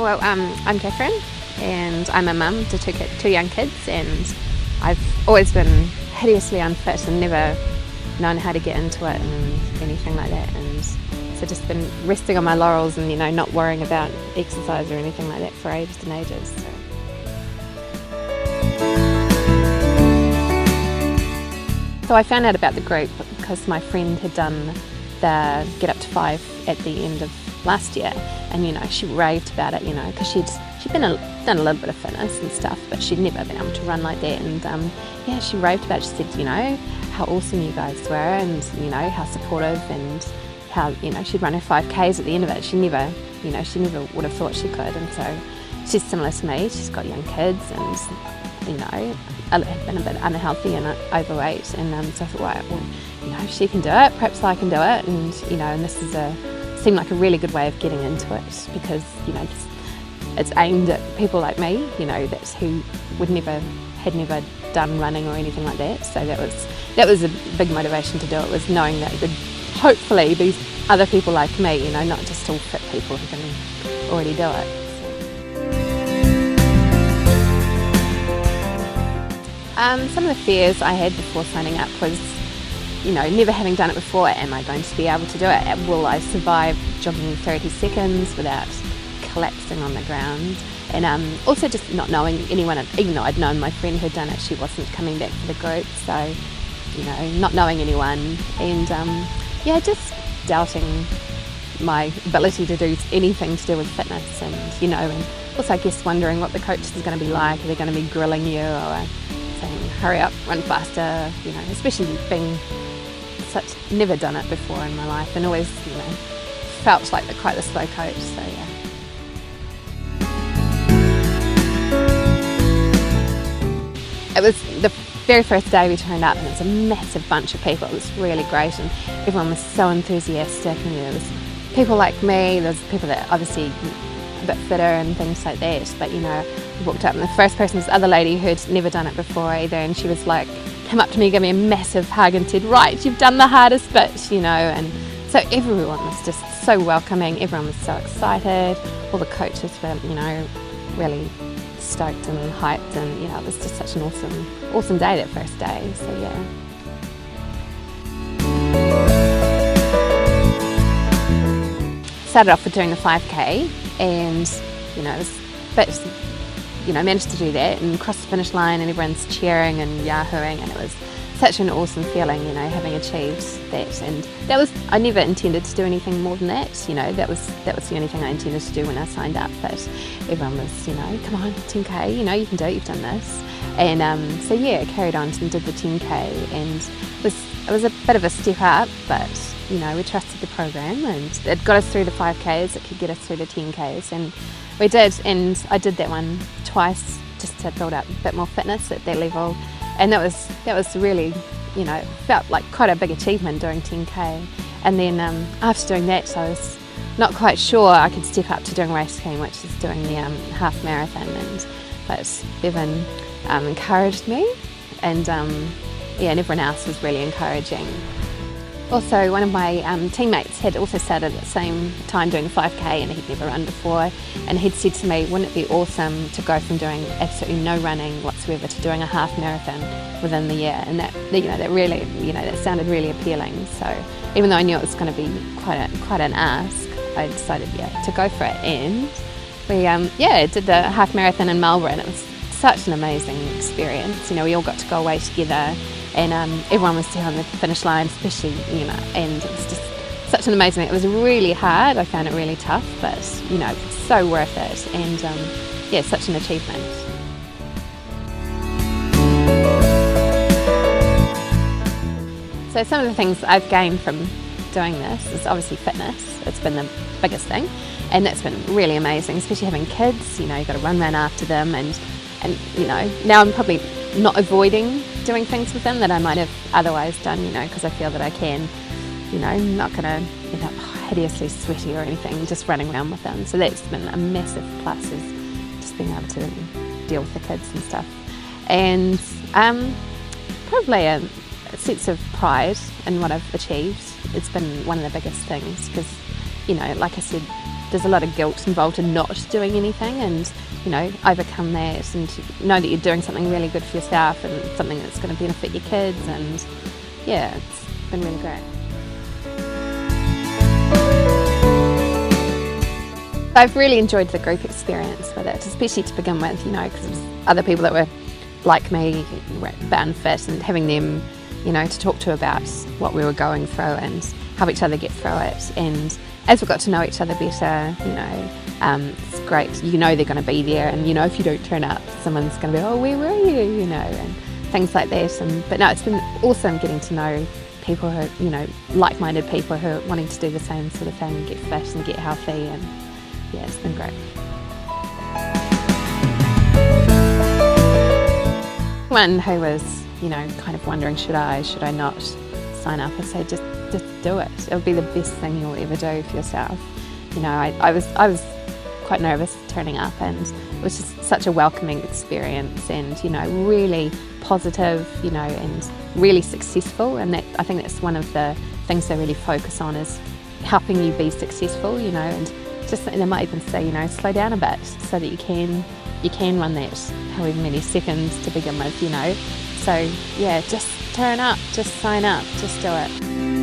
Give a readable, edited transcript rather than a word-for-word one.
well, I'm Catherine, and I'm a mum to two young kids, and I've always been hideously unfit and never known how to get into it and anything like that, and so just been resting on my laurels and not worrying about exercise or anything like that for ages and ages. So I found out about the group because my friend had done the Get Up to 5 at the end of last year, and she raved about it, because she'd done a little bit of fitness and stuff, but she'd never been able to run like that, and she raved about it. She said, how awesome you guys were, and how supportive, and how she'd run her 5Ks at the end of it. She never would have thought she could, and so she's similar to me. She's got young kids, and had been a bit unhealthy and overweight, and so I thought, well, if she can do it, perhaps I can do it, and and this seemed like a really good way of getting into it, because it's aimed at people like me, that's who had never done running or anything like that. So that was a big motivation to do it, was knowing that there'd hopefully be other people like me, not just all fit people who can already do it. Some of the fears I had before signing up was, never having done it before, am I going to be able to do it? Will I survive jogging 30 seconds without collapsing on the ground? And also just not knowing anyone, even though I'd known my friend who'd done it, she wasn't coming back for the group, so, not knowing anyone, and just doubting my ability to do anything to do with fitness, and, and also I guess wondering what the coaches are going to be like. Are they going to be grilling you or saying, hurry up, run faster, especially being never done it before in my life, and always, felt like quite the slow coach, so yeah. It was the very first day we turned up, and it was a massive bunch of people. It was really great, and everyone was so enthusiastic, and there was people like me, there was people that obviously a bit fitter and things like that, but we walked up, and the first person was this other lady who'd never done it before either, and she was like, came up to me, gave me a massive hug and said, right, you've done the hardest bit, and so everyone was just so welcoming, everyone was so excited, all the coaches were, really stoked and hyped, and it was just such an awesome day that first day, so yeah. Started off with doing the 5K, and it was a bit, managed to do that and cross the finish line, and everyone's cheering and yahooing, and it was such an awesome feeling, having achieved that. And I never intended to do anything more than that, that was the only thing I intended to do when I signed up, but everyone was, come on, 10K, you can do it, you've done this. And so yeah, I carried on and did the 10K, and it was a bit of a step up, but we trusted the program, and it got us through the 5Ks, it could get us through the 10Ks, and we did, and I did that one twice just to build up a bit more fitness at that level, and that was really, felt like quite a big achievement doing 10K. And then after doing that, I was not quite sure I could step up to doing race skiing, which is doing the half marathon, but Bevan encouraged me, and and everyone else was really encouraging. Also, one of my teammates had also started at the same time doing the 5K, and he'd never run before, and he'd said to me, wouldn't it be awesome to go from doing absolutely no running whatsoever to doing a half marathon within the year? And that really, that sounded really appealing. So even though I knew it was going to be quite an ask, I decided to go for it, and we did the half marathon in Melbourne. It was such an amazing experience. We all got to go away together, and everyone was there on the finish line, especially, and it was just such an amazing, it was really hard, I found it really tough, but, so worth it, and such an achievement. So some of the things I've gained from doing this is obviously fitness. It's been the biggest thing, and that's been really amazing, especially having kids, you've got to run after them, and now I'm probably not avoiding doing things with them that I might have otherwise done, because I feel that I can, I'm not going to end up hideously sweaty or anything, just running around with them. So that's been a massive plus, is just being able to deal with the kids and stuff. And probably a sense of pride in what I've achieved. It's been one of the biggest things, because like I said, there's a lot of guilt involved in not doing anything, and overcome that and know that you're doing something really good for yourself and something that's going to benefit your kids. And yeah, it's been really great. I've really enjoyed the group experience with it, especially to begin with, because it was other people that were like me, were a bit unfit, and having them, to talk to about what we were going through and help each other get through it. And as we got to know each other better, it's great. They're going to be there, and if you don't turn up, someone's going to be, oh, where were you, and things like that. But no, it's been awesome getting to know people who are, like-minded people who are wanting to do the same sort of thing, get fit and get healthy, and yeah, it's been great. One who was, kind of wondering, should I not sign up, I say just do it. It'll be the best thing you'll ever do for yourself. I was quite nervous turning up, and it was just such a welcoming experience, and really positive, and really successful. And I think that's one of the things they really focus on, is helping you be successful, and just they might even say, slow down a bit so that you can run that however many seconds to begin with, So yeah, just turn up, just sign up, just do it.